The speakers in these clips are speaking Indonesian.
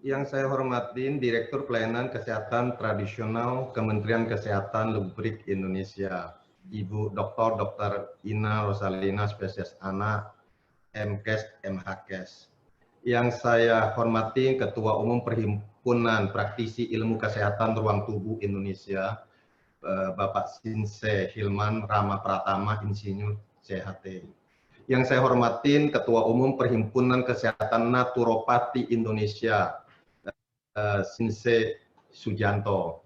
Yang saya hormatin Direktur Pelayanan Kesehatan Tradisional Kementerian Kesehatan Republik Indonesia, Ibu Dr. Ina Rosalina, spesialis anak, MKes, MHKes. Yang saya hormati Ketua Umum Perhimpunan Praktisi Ilmu Kesehatan Ruang Tubuh Indonesia, Bapak Sinse Hilman Rama Pratama, Insinyur CHT. Yang saya hormatin Ketua Umum Perhimpunan Kesehatan Naturopati Indonesia, Sinse Sujanto.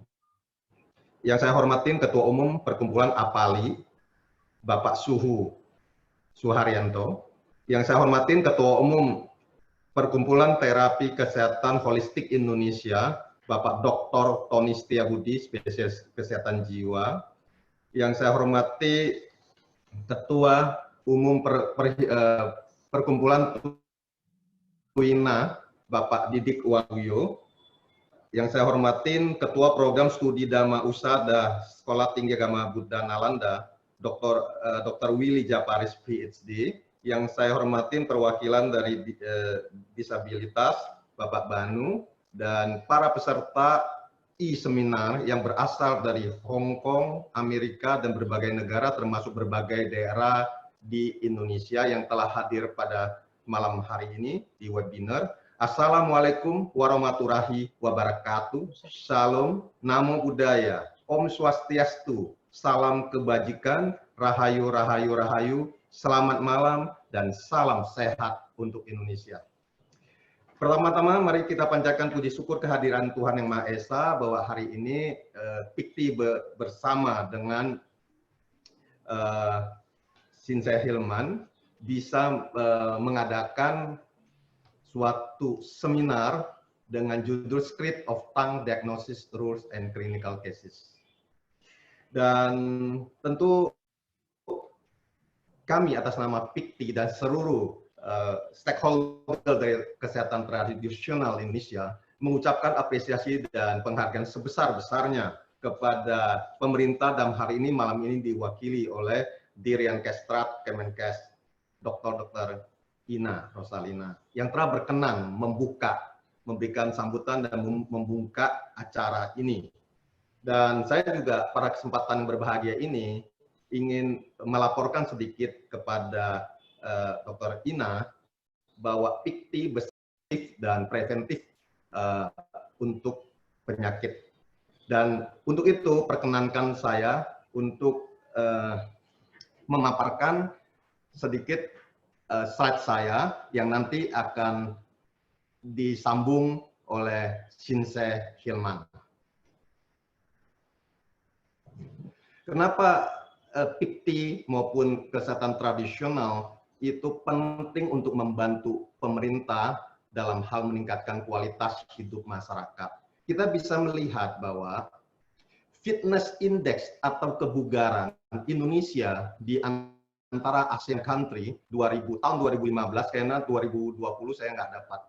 Yang saya hormatin Ketua Umum Perkumpulan APALI, Bapak Suharyanto. Yang saya hormatin Ketua Umum Perkumpulan Terapi Kesehatan Holistik Indonesia, Bapak Dr. Tony Setiabudi, spesialis kesehatan jiwa. Yang saya hormati Ketua Umum Perkumpulan Tuina, Bapak Didik Waluyo. Yang saya hormatin Ketua Program Studi Dhamma Usada Sekolah Tinggi Agama Buddha Nalanda, Dr. Willy Japaris, PhD. Yang saya hormatin perwakilan dari disabilitas, Bapak Banu, dan para peserta e-seminar yang berasal dari Hong Kong, Amerika, dan berbagai negara, termasuk berbagai daerah di Indonesia yang telah hadir pada malam hari ini di webinar. Assalamualaikum warahmatullahi wabarakatuh. Shalom, Namo Buddhaya, Om Swastiastu, salam kebajikan, rahayu, rahayu, rahayu, selamat malam, dan salam sehat untuk Indonesia. Pertama-tama mari kita panjatkan puji syukur kehadiran Tuhan Yang Maha Esa bahwa hari ini Pikti bersama dengan Sinse Hilman bisa mengadakan suatu seminar dengan judul Script of Tongue Diagnosis Rules and Clinical Cases. Dan tentu kami atas nama Pikti dan seluruh stakeholder dari kesehatan tradisional Indonesia mengucapkan apresiasi dan penghargaan sebesar-besarnya kepada pemerintah dalam hari ini, malam ini diwakili oleh Dirian Kestrat Kemenkes, Dr. Ina Rosalina, yang telah berkenan memberikan sambutan dan membuka acara ini. Dan saya juga pada kesempatan berbahagia ini ingin melaporkan sedikit kepada Dr. Ina bahwa Pikti bersifat dan preventif untuk penyakit. Dan untuk itu perkenankan saya untuk memaparkan sedikit slide saya yang nanti akan disambung oleh Sinse Hilman. Kenapa Pikti maupun kesehatan tradisional itu penting untuk membantu pemerintah dalam hal meningkatkan kualitas hidup masyarakat? Kita bisa melihat bahwa fitness index atau kebugaran Indonesia di antara ASEAN country tahun 2015, karena 2020 saya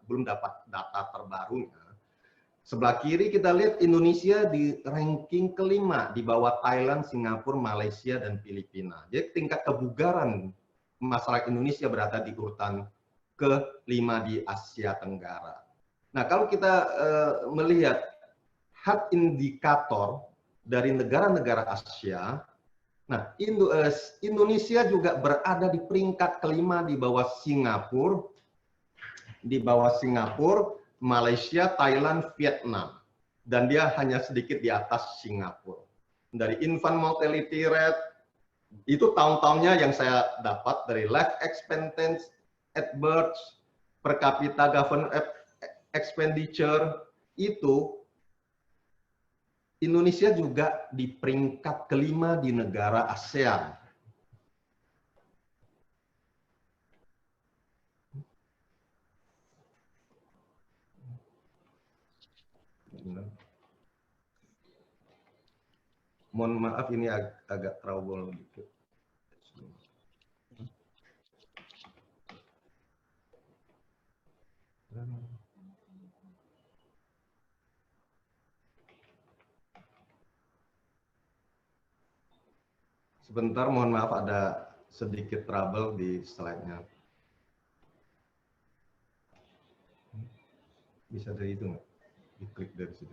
belum dapat data terbarunya. Sebelah kiri kita lihat Indonesia di ranking kelima di bawah Thailand, Singapura, Malaysia, dan Filipina. Jadi tingkat kebugaran masyarakat Indonesia berada di urutan kelima di Asia Tenggara. Nah, kalau kita melihat health indikator dari negara-negara Asia, nah Indonesia juga berada di peringkat kelima di bawah Singapura, Malaysia, Thailand, Vietnam, dan dia hanya sedikit di atas Singapura. Dari infant mortality rate, itu tahun-tahunnya yang saya dapat dari life expectancy at birth, per capita government expenditure, itu Indonesia juga di peringkat kelima di negara ASEAN. Mohon maaf ini agak trouble gitu. Sebentar, mohon maaf ada sedikit trouble di slide-nya. Bisa dari itu nggak? Diklik dari situ.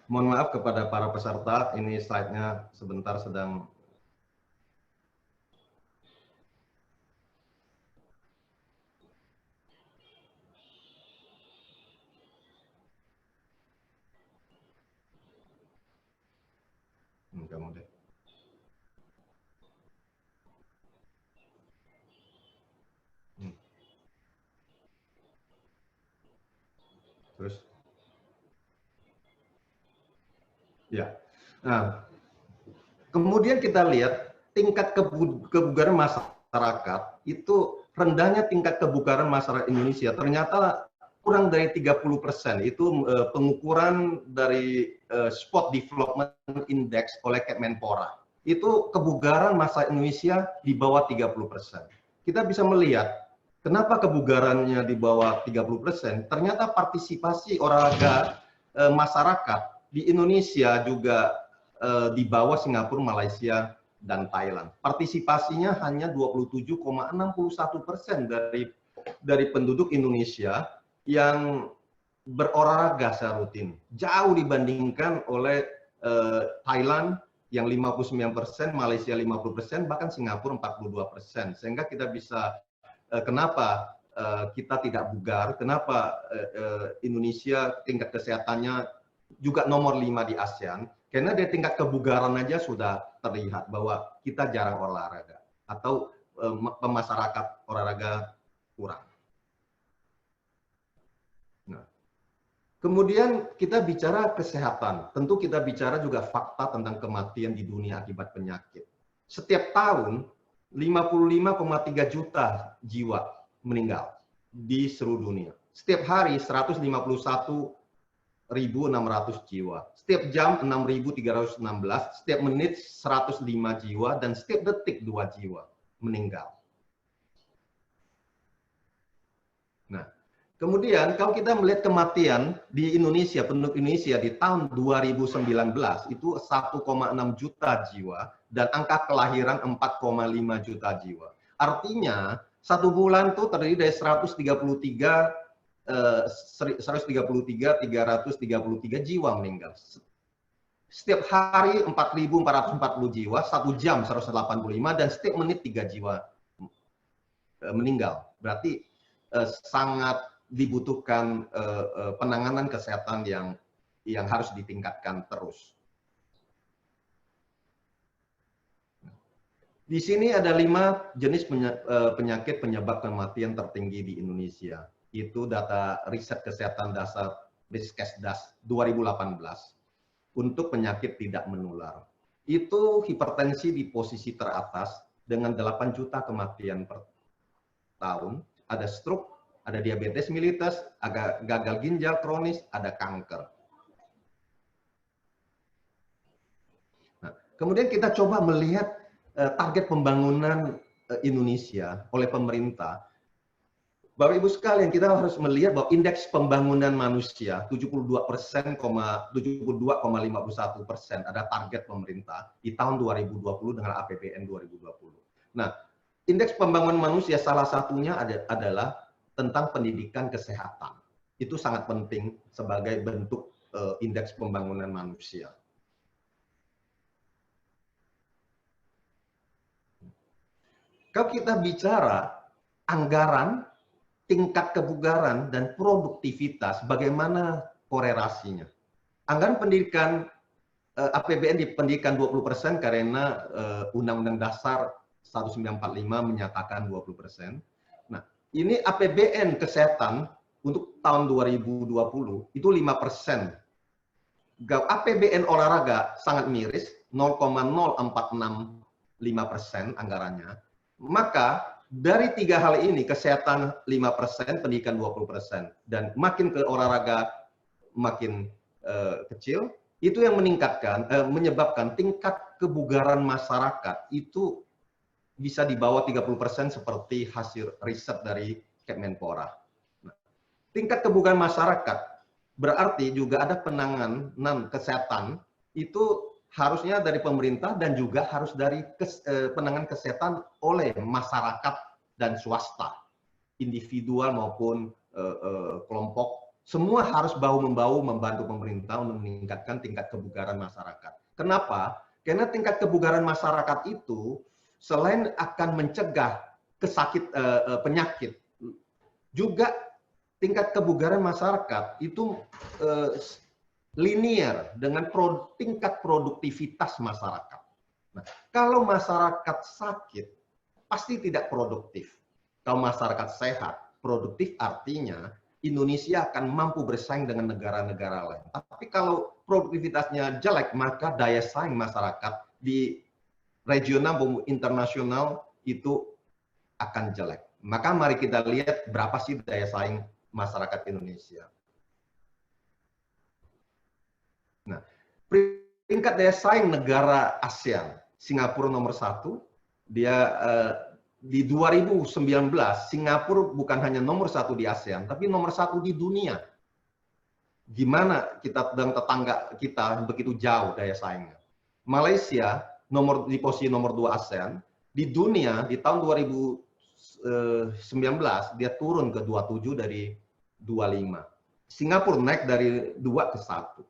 Mohon maaf kepada para peserta, ini slide-nya sebentar sedang kamu deh. Terus, ya. Nah, kemudian kita lihat tingkat kebugaran masyarakat itu rendahnya tingkat kebugaran masyarakat Indonesia ternyata kurang dari 30%. Itu pengukuran dari Spot Development Index oleh Kemenpora. Itu kebugaran masyarakat Indonesia di bawah 30%. Kita bisa melihat kenapa kebugarannya di bawah 30%. Ternyata partisipasi olahraga masyarakat di Indonesia juga di bawah Singapura, Malaysia, dan Thailand. Partisipasinya hanya 27,61% dari penduduk Indonesia yang berolahraga secara rutin. Jauh dibandingkan oleh Thailand yang 59%, Malaysia 50%, bahkan Singapura 42%. Sehingga kita bisa kenapa kita tidak bugar, kenapa Indonesia tingkat kesehatannya juga nomor 5 di ASEAN, karena dari tingkat kebugaran aja sudah terlihat bahwa kita jarang olahraga atau pemasyarakat olahraga kurang. Nah, kemudian kita bicara kesehatan, tentu kita bicara juga fakta tentang kematian di dunia akibat penyakit. Setiap tahun 55,3 juta jiwa meninggal di seluruh dunia. Setiap hari 151.600 jiwa. Setiap jam 6.316, setiap menit 105 jiwa, dan setiap detik 2 jiwa meninggal. Nah, kemudian kalau kita melihat kematian di Indonesia, penduduk Indonesia di tahun 2019 itu 1,6 juta jiwa dan angka kelahiran 4,5 juta jiwa. Artinya satu bulan itu terdiri dari 333 jiwa meninggal. Setiap hari 4.440 jiwa, satu jam 185, dan setiap menit 3 jiwa meninggal. Berarti sangat dibutuhkan penanganan kesehatan yang harus ditingkatkan terus. Di sini ada 5 jenis penyakit penyebab kematian tertinggi di Indonesia. Itu data riset kesehatan dasar Riskesdas 2018 untuk penyakit tidak menular. Itu hipertensi di posisi teratas dengan 8 juta kematian per tahun. Ada stroke, ada diabetes mellitus, ada gagal ginjal kronis, ada kanker. Nah, kemudian kita coba melihat target pembangunan Indonesia oleh pemerintah. Bapak Ibu sekalian, kita harus melihat bahwa indeks pembangunan manusia 72,51% ada target pemerintah di tahun 2020 dengan APBN 2020. Nah, indeks pembangunan manusia salah satunya adalah tentang pendidikan kesehatan. Itu sangat penting sebagai bentuk indeks pembangunan manusia. Kalau kita bicara anggaran, tingkat kebugaran, dan produktivitas, bagaimana korelasinya? Anggaran pendidikan APBN di pendidikan 20% karena Undang-Undang Dasar 1945 menyatakan 20%. Nah, ini APBN kesehatan untuk tahun 2020 itu 5%. APBN olahraga sangat miris, 0,0465% anggarannya. Maka dari 3 hal ini, kesehatan 5%, pendidikan 20%, dan makin ke olahraga makin kecil, itu yang menyebabkan tingkat kebugaran masyarakat itu bisa di bawah 30% seperti hasil riset dari Kemenpora. Nah, tingkat kebugaran masyarakat berarti juga ada penanganan kesehatan itu harusnya dari pemerintah dan juga harus dari penanganan kesehatan oleh masyarakat dan swasta, individual maupun kelompok Semua harus bahu-membahu membantu pemerintah untuk meningkatkan tingkat kebugaran masyarakat. Kenapa? Karena tingkat kebugaran masyarakat itu selain akan mencegah penyakit, juga tingkat kebugaran masyarakat itu linear dengan tingkat produktivitas masyarakat. Nah, kalau masyarakat sakit, pasti tidak produktif. Kalau masyarakat sehat, produktif artinya Indonesia akan mampu bersaing dengan negara-negara lain. Tapi kalau produktivitasnya jelek, maka daya saing masyarakat di regional maupun internasional itu akan jelek. Maka mari kita lihat berapa sih daya saing masyarakat Indonesia. Nah, peringkat daya saing negara ASEAN, Singapura nomor 1, dia di 2019, Singapura bukan hanya nomor 1 di ASEAN, tapi nomor 1 di dunia. Gimana kita dengan tetangga kita begitu jauh daya saingnya. Malaysia di posisi nomor 2 ASEAN, di dunia di tahun 2019 dia turun ke 27 dari 25. Singapura naik dari 2 ke 1.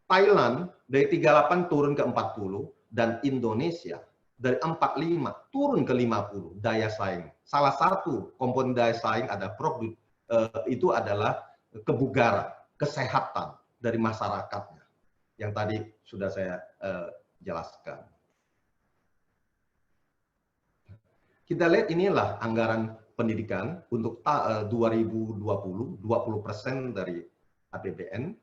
Thailand dari 38 turun ke 40 dan Indonesia dari 45 turun ke 50 daya saing. Salah satu komponen daya saing itu adalah kebugaran, kesehatan dari masyarakatnya yang tadi sudah saya jelaskan. Kita lihat inilah anggaran pendidikan untuk 2020, 20% dari APBN.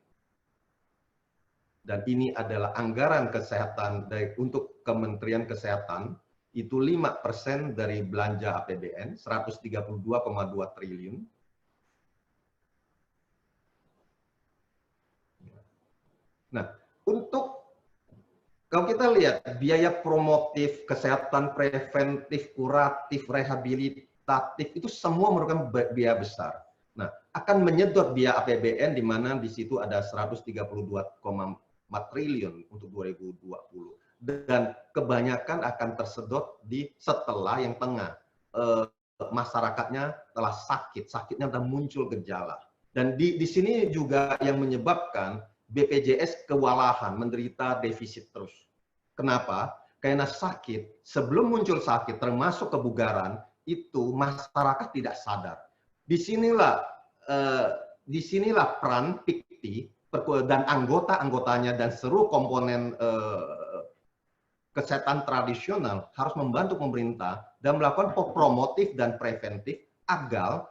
Dan ini adalah anggaran kesehatan untuk Kementerian Kesehatan, itu 5% dari belanja APBN, 132,2 triliun. Nah, kalau kita lihat biaya promotif, kesehatan preventif, kuratif, rehabilitatif, itu semua merupakan biaya besar. Nah, akan menyedot biaya APBN di mana di situ ada 132,4 triliun untuk 2020. Dan kebanyakan akan tersedot setelah yang tengah. Masyarakatnya telah sakitnya telah muncul gejala. Dan di sini juga yang menyebabkan BPJS kewalahan, menderita defisit terus. Kenapa? Karena sebelum muncul sakit, termasuk kebugaran, itu masyarakat tidak sadar. Disinilah peran PIKTI dan anggota-anggotanya dan seluruh komponen kesehatan tradisional harus membantu pemerintah dan melakukan promotif dan preventif agar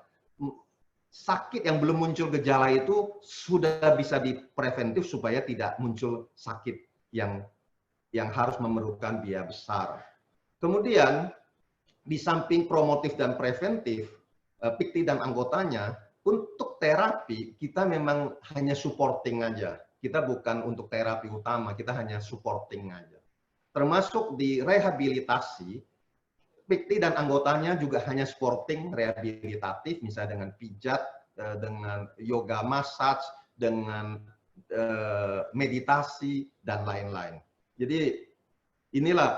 sakit yang belum muncul gejala itu sudah bisa dipreventif supaya tidak muncul sakit yang harus memerlukan biaya besar. Kemudian di samping promotif dan preventif, PIKTI dan anggotanya untuk terapi kita memang hanya supporting aja. Kita bukan untuk terapi utama, kita hanya supporting aja. Termasuk di rehabilitasi, PIKTI dan anggotanya juga hanya supporting rehabilitatif, misalnya dengan pijat, dengan yoga massage, dengan meditasi, dan lain-lain. Jadi inilah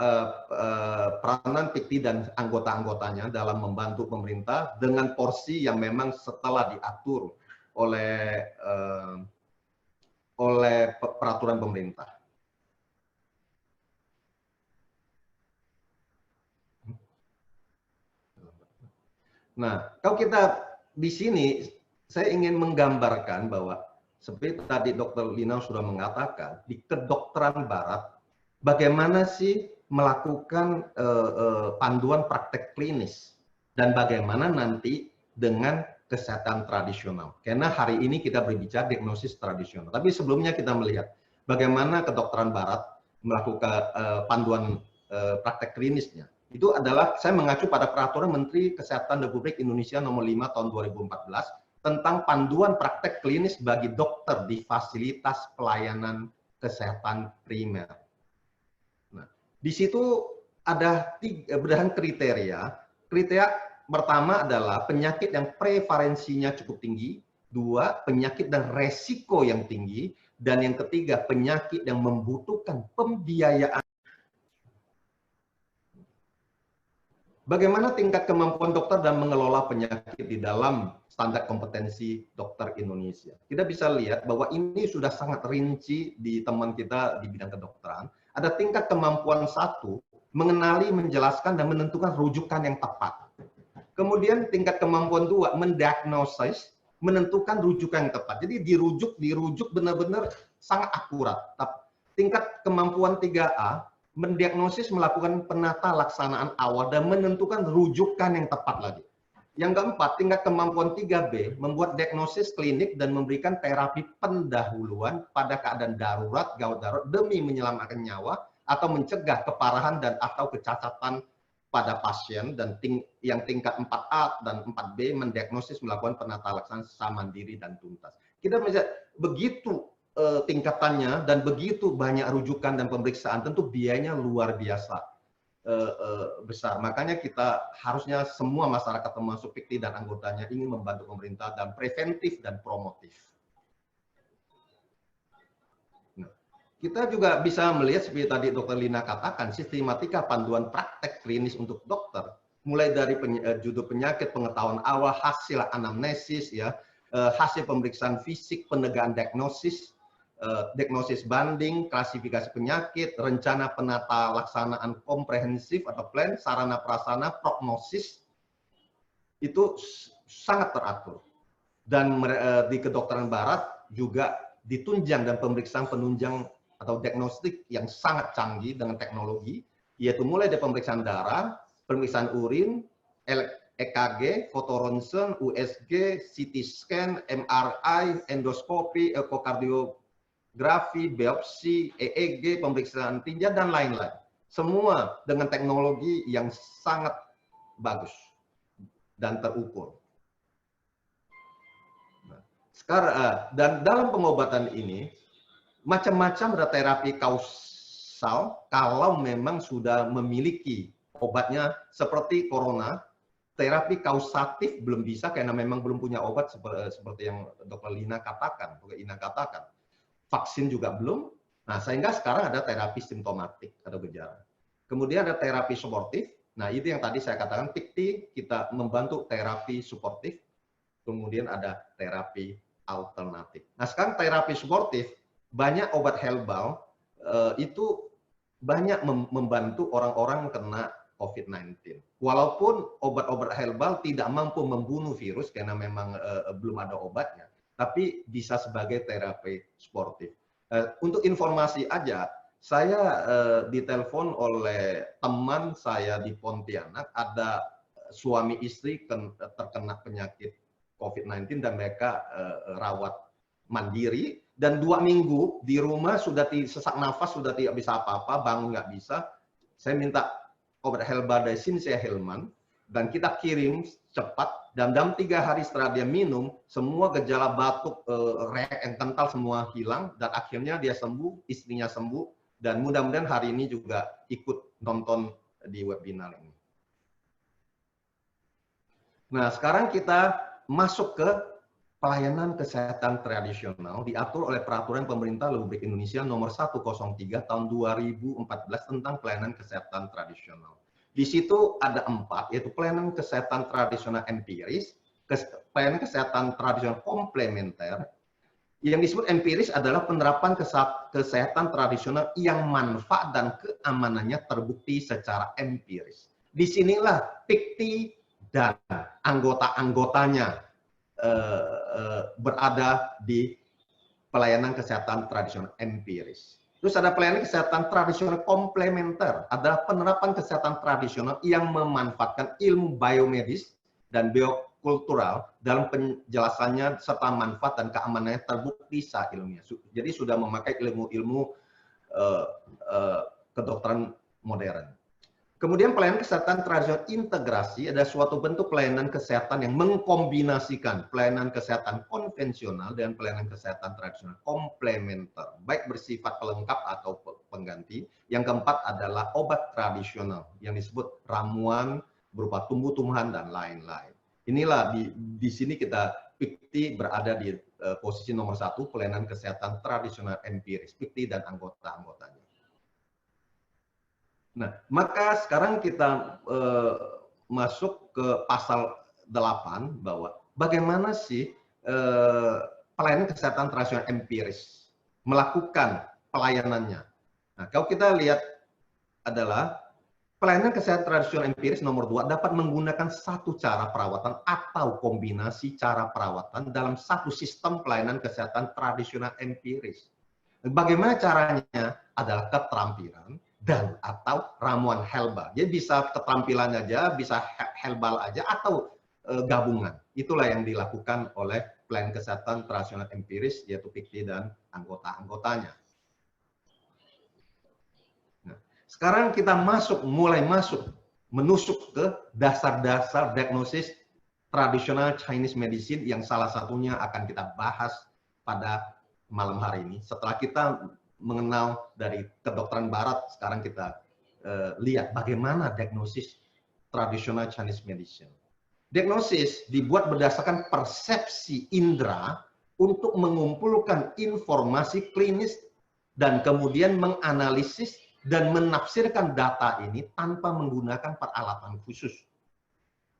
peranan PIKTI dan anggota-anggotanya dalam membantu pemerintah dengan porsi yang memang setelah diatur oleh peraturan pemerintah. Nah, kalau kita di sini, saya ingin menggambarkan bahwa seperti tadi Dr. Lina sudah mengatakan, di kedokteran barat, bagaimana sih melakukan panduan praktek klinis dan bagaimana nanti dengan kesehatan tradisional. Karena hari ini kita berbicara diagnosis tradisional. Tapi sebelumnya kita melihat bagaimana kedokteran barat melakukan panduan praktek klinisnya. Itu adalah saya mengacu pada peraturan Menteri Kesehatan Republik Indonesia nomor 5 tahun 2014 tentang panduan praktek klinis bagi dokter di fasilitas pelayanan kesehatan primer. Nah, di situ ada berdasarkan kriteria. Kriteria pertama adalah penyakit yang prevalensinya cukup tinggi, 2, penyakit dan resiko yang tinggi, dan yang ketiga, penyakit yang membutuhkan pembiayaan. Bagaimana tingkat kemampuan dokter dan mengelola penyakit di dalam standar kompetensi dokter Indonesia? Kita bisa lihat bahwa ini sudah sangat rinci di teman kita di bidang kedokteran. Ada tingkat kemampuan 1, mengenali, menjelaskan, dan menentukan rujukan yang tepat. Kemudian tingkat kemampuan 2, mendiagnosis, menentukan rujukan yang tepat. Jadi dirujuk benar-benar sangat akurat. Tingkat kemampuan 3A, mendiagnosis, melakukan penata laksanaan awal, dan menentukan rujukan yang tepat lagi. Yang keempat, tingkat kemampuan 3B, membuat diagnosis klinik dan memberikan terapi pendahuluan pada keadaan darurat, gawat darurat, demi menyelamatkan nyawa atau mencegah keparahan dan atau kecacatan pada pasien. Dan yang tingkat 4A dan 4B, mendiagnosis, melakukan penata laksanaan secara mandiri dan tuntas. Kita bisa begitu tingkatannya dan begitu banyak rujukan dan pemeriksaan, tentu biayanya luar biasa besar. Makanya kita harusnya semua masyarakat termasuk PIKTI dan anggotanya ingin membantu pemerintah dan preventif dan promotif. Nah, kita juga bisa melihat seperti tadi Dr. Lina katakan, sistematika panduan praktek klinis untuk dokter, mulai dari judul penyakit, pengetahuan awal, hasil anamnesis, ya, hasil pemeriksaan fisik, penegakan diagnosis, diagnosis banding, klasifikasi penyakit, rencana penata laksanaan komprehensif atau plan, sarana prasarana, prognosis, itu sangat teratur. Dan di kedokteran barat juga ditunjang dan pemeriksaan penunjang atau diagnostik yang sangat canggih dengan teknologi, yaitu mulai dari pemeriksaan darah, pemeriksaan urin, EKG, fotoronsen, USG, CT scan, MRI, endoskopi, ekokardiografi, biopsi, EEG, pemeriksaan tinja, dan lain-lain. Semua dengan teknologi yang sangat bagus dan terukur. Sekarang, dan dalam pengobatan ini, macam-macam ada terapi kausal kalau memang sudah memiliki obatnya. Seperti corona, terapi kausatif belum bisa karena memang belum punya obat seperti yang Dr. Lina katakan, Vaksin juga belum. Nah, sehingga sekarang ada terapi simptomatik atau gejala. Kemudian ada terapi suportif. Nah, itu yang tadi saya katakan, PIKTI kita membantu terapi suportif. Kemudian ada terapi alternatif. Nah, sekarang terapi suportif, banyak obat herbal itu banyak membantu orang-orang kena COVID-19. Walaupun obat-obat herbal tidak mampu membunuh virus karena memang belum ada obatnya, tapi bisa sebagai terapi suportif. Untuk informasi aja, saya ditelepon oleh teman saya di Pontianak, ada suami istri terkena penyakit COVID-19 dan mereka rawat mandiri, dan 2 minggu di rumah sudah sesak nafas, sudah tidak bisa apa-apa, bangun nggak bisa. Saya minta obat herbal dari Sinsia Hilman dan kita kirim cepat, dan dalam 3 hari setelah dia minum, semua gejala batuk, reak yang kental semua hilang, dan akhirnya dia sembuh, istrinya sembuh, dan mudah-mudahan hari ini juga ikut nonton di webinar ini. Nah, sekarang kita masuk ke pelayanan kesehatan tradisional diatur oleh Peraturan Pemerintah Republik Indonesia Nomor 103 Tahun 2014 tentang pelayanan kesehatan tradisional. Di situ ada 4, yaitu pelayanan kesehatan tradisional empiris, pelayanan kesehatan tradisional komplementer. Yang disebut empiris adalah penerapan kesehatan tradisional yang manfaat dan keamanannya terbukti secara empiris. Disinilah PIKTI dan anggota-anggotanya berada di pelayanan kesehatan tradisional empiris. Terus ada pelayanan kesehatan tradisional komplementer, adalah penerapan kesehatan tradisional yang memanfaatkan ilmu biomedis dan biokultural dalam penjelasannya serta manfaat dan keamanannya terbukti secara ilmiah. Jadi sudah memakai ilmu-ilmu kedokteran modern. Kemudian pelayanan kesehatan tradisional integrasi adalah suatu bentuk pelayanan kesehatan yang mengkombinasikan pelayanan kesehatan konvensional dengan pelayanan kesehatan tradisional komplementer, baik bersifat pelengkap atau pengganti. Yang keempat adalah obat tradisional yang disebut ramuan berupa tumbuh-tumbuhan dan lain-lain. Inilah di sini kita PIKTI berada di posisi nomor 1, pelayanan kesehatan tradisional empiris, PIKTI dan anggota-anggotanya. Nah, maka sekarang kita masuk ke pasal 8 bahwa bagaimana sih pelayanan kesehatan tradisional empiris melakukan pelayanannya. Nah, kalau kita lihat adalah pelayanan kesehatan tradisional empiris nomor 2 dapat menggunakan satu cara perawatan atau kombinasi cara perawatan dalam satu sistem pelayanan kesehatan tradisional empiris. Bagaimana caranya? Adalah keterampilan dan atau ramuan herbal. Jadi bisa keterampilan aja, bisa herbal aja atau gabungan. Itulah yang dilakukan oleh pelayanan kesehatan tradisional empiris yaitu PIKTI dan anggota-anggotanya. Nah, sekarang kita mulai masuk menusuk ke dasar-dasar diagnosis tradisional Chinese medicine yang salah satunya akan kita bahas pada malam hari ini. Setelah kita mengenal dari kedokteran barat, sekarang kita lihat bagaimana diagnosis tradisional Chinese medicine. Diagnosis dibuat berdasarkan persepsi indera untuk mengumpulkan informasi klinis dan kemudian menganalisis dan menafsirkan data ini tanpa menggunakan peralatan khusus.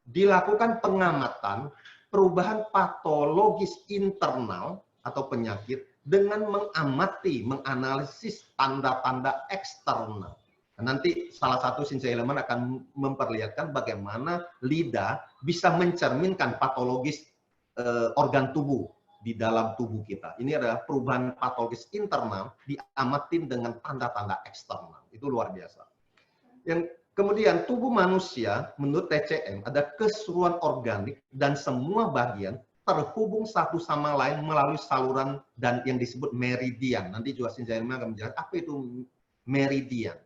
Dilakukan pengamatan perubahan patologis internal atau penyakit dengan mengamati, menganalisis tanda-tanda eksternal. Nanti salah satu Shinsei Eleman akan memperlihatkan bagaimana lidah bisa mencerminkan patologis organ tubuh di dalam tubuh kita. Ini adalah perubahan patologis internal diamatin dengan tanda-tanda eksternal. Itu luar biasa. Yang kemudian tubuh manusia menurut TCM ada keseluruhan organik dan semua bagian terhubung satu sama lain melalui saluran dan yang disebut meridian. Nanti juga Shinsei Eleman akan menjelaskan apa itu meridian.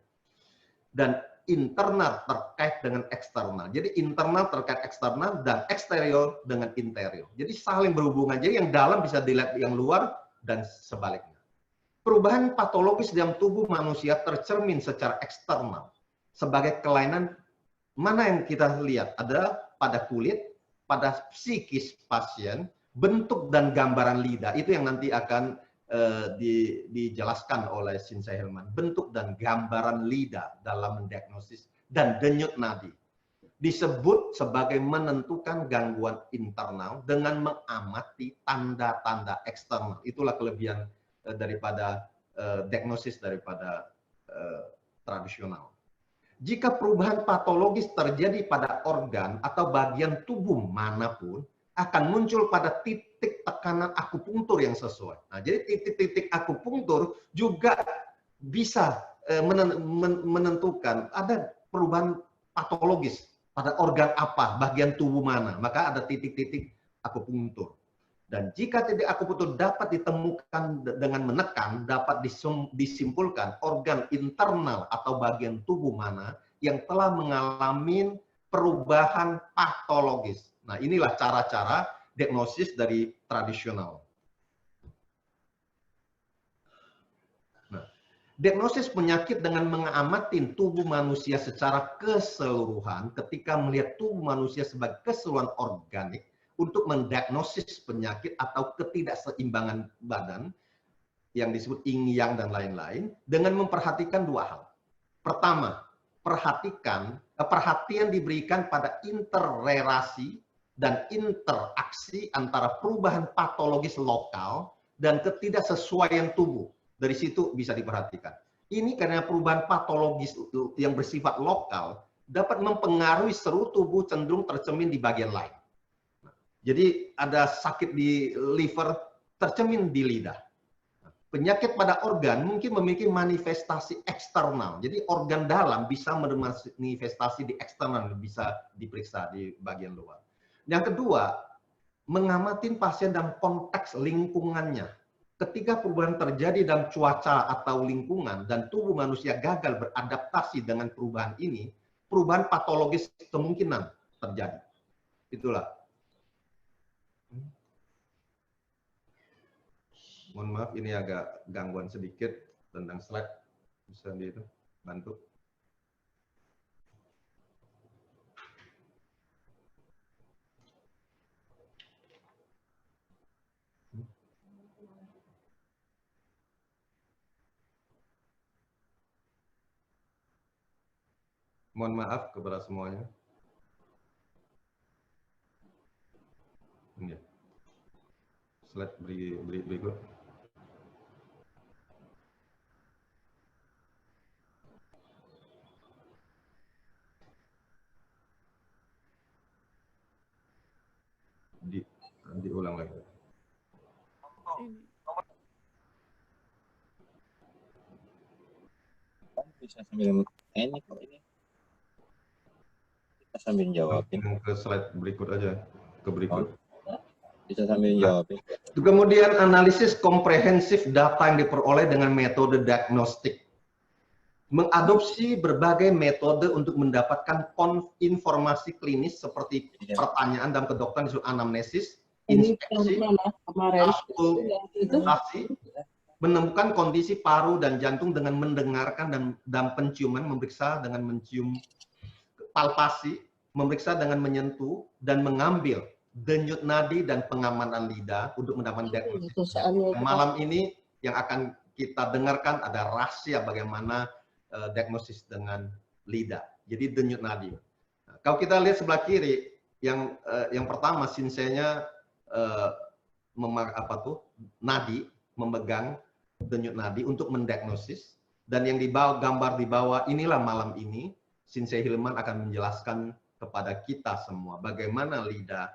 Dan internal terkait dengan eksternal. Jadi internal terkait eksternal dan eksterior dengan interior. Jadi saling berhubungan. Jadi yang dalam bisa dilihat yang luar dan sebaliknya. Perubahan patologis dalam tubuh manusia tercermin secara eksternal. Sebagai kelainan mana yang kita lihat? Ada pada kulit, pada psikis pasien, bentuk dan gambaran lidah. Itu yang nanti akan dijelaskan oleh Shinsei Eleman, bentuk dan gambaran lidah dalam mendiagnosis dan denyut nadi. Disebut sebagai menentukan gangguan internal dengan mengamati tanda-tanda eksternal. Itulah kelebihan daripada diagnosis daripada tradisional. Jika perubahan patologis terjadi pada organ atau bagian tubuh manapun, akan muncul pada titik tekanan akupunktur yang sesuai. Nah, jadi titik-titik akupunktur juga bisa menentukan ada perubahan patologis pada organ apa, bagian tubuh mana. Maka ada titik-titik akupunktur. Dan jika titik akupunktur dapat ditemukan dengan menekan, dapat disimpulkan organ internal atau bagian tubuh mana yang telah mengalami perubahan patologis. Nah, inilah cara-cara diagnosis dari tradisional. Nah, diagnosis penyakit dengan mengamati tubuh manusia secara keseluruhan ketika melihat tubuh manusia sebagai keseluruhan organik untuk mendiagnosis penyakit atau ketidakseimbangan badan yang disebut yin yang dan lain-lain dengan memperhatikan dua hal. Pertama, perhatian diberikan pada interrelasi dan interaksi antara perubahan patologis lokal dan ketidaksesuaian tubuh. Dari situ bisa diperhatikan. Ini karena perubahan patologis yang bersifat lokal dapat mempengaruhi seluruh tubuh cenderung tercermin di bagian lain. Jadi ada sakit di liver tercermin di lidah. Penyakit pada organ mungkin memiliki manifestasi eksternal. Jadi organ dalam bisa manifestasi di eksternal, bisa diperiksa di bagian luar. Yang kedua, mengamati pasien dalam konteks lingkungannya. Ketika perubahan terjadi dalam cuaca atau lingkungan dan tubuh manusia gagal beradaptasi dengan perubahan ini, perubahan patologis kemungkinan terjadi. Itulah. Mohon maaf, ini agak gangguan sedikit tentang slide. Bisa dibantu. Mohon maaf kepada semuanya. Ini. Slide berikut. Diulang lagi. Bisa sambil ini kok ini. Bisa sambil jawabin. Ke slide berikut aja, ke berikut. Bisa sambil jawabin. Kemudian analisis komprehensif data yang diperoleh dengan metode diagnostik. Mengadopsi berbagai metode untuk mendapatkan informasi klinis seperti pertanyaan dalam kedokteran disebut anamnesis, inspeksi, auskultasi, menemukan kondisi paru dan jantung dengan mendengarkan dan penciuman, memeriksa dengan mencium, palpasi, memeriksa dengan menyentuh, dan mengambil denyut nadi dan pengamanan lidah untuk mendapatkan diagnosis. Malam ini yang akan kita dengarkan ada rahasia bagaimana diagnosis dengan lidah. Jadi denyut nadi. Nah, kalau kita lihat sebelah kiri, yang pertama sinsenya nadi, memegang denyut nadi untuk mendiagnosis, dan yang di bawah, gambar di bawah inilah malam ini Sinsei Hilman akan menjelaskan kepada kita semua bagaimana lidah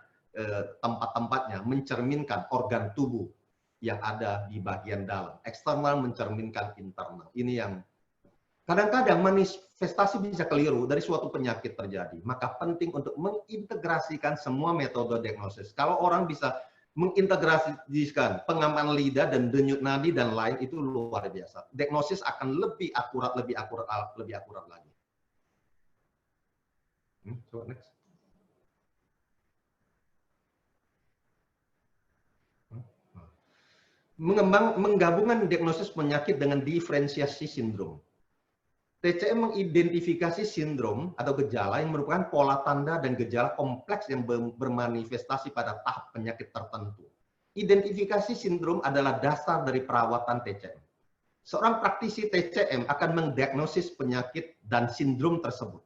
tempat-tempatnya mencerminkan organ tubuh yang ada di bagian dalam. Eksternal mencerminkan internal. Ini yang kadang-kadang manifestasi bisa keliru dari suatu penyakit terjadi. Maka penting untuk mengintegrasikan semua metode diagnosis. Kalau orang bisa mengintegrasikan pengaman lidah dan denyut nadi dan lain, itu luar biasa. Diagnosis akan lebih akurat lagi. Coba next. Menggabungkan diagnosis penyakit dengan diferensiasi sindrom. TCM mengidentifikasi sindrom atau gejala yang merupakan pola tanda dan gejala kompleks yang bermanifestasi pada tahap penyakit tertentu. Identifikasi sindrom adalah dasar dari perawatan TCM. Seorang praktisi TCM akan mendiagnosis penyakit dan sindrom tersebut.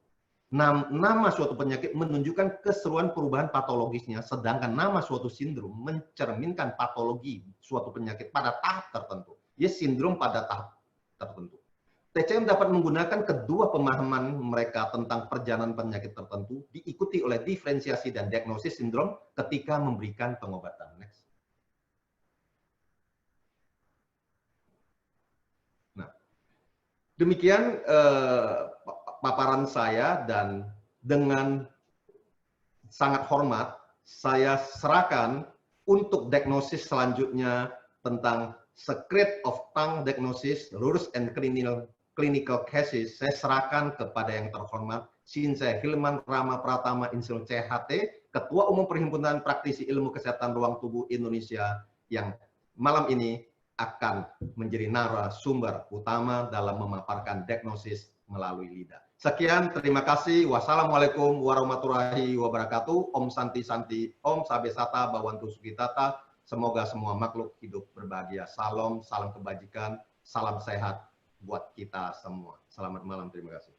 Nama suatu penyakit menunjukkan keseruan perubahan patologisnya, sedangkan nama suatu sindrom mencerminkan patologi suatu penyakit pada tahap tertentu. Ya, sindrom pada tahap tertentu. TCM dapat menggunakan kedua pemahaman mereka tentang perjalanan penyakit tertentu, diikuti oleh diferensiasi dan diagnosis sindrom ketika memberikan pengobatan. Next. Nah, demikian paparan saya, dan dengan sangat hormat saya serahkan untuk diagnosis selanjutnya tentang secret of tongue diagnosis, rules and clinical cases. Saya serahkan kepada yang terhormat Sinsei Hilman Rama Pratama Insinyur CHT, Ketua Umum Perhimpunan Praktisi Ilmu Kesehatan Ruang Tubuh Indonesia, yang malam ini akan menjadi narasumber utama dalam memaparkan diagnosis melalui lidah. Sekian, terima kasih. Wassalamualaikum warahmatullahi wabarakatuh. Om Santi Santi, Om Sabesata Bawantu Sukitata. Semoga semua makhluk hidup berbahagia. Salam, salam kebajikan, salam sehat buat kita semua. Selamat malam, terima kasih.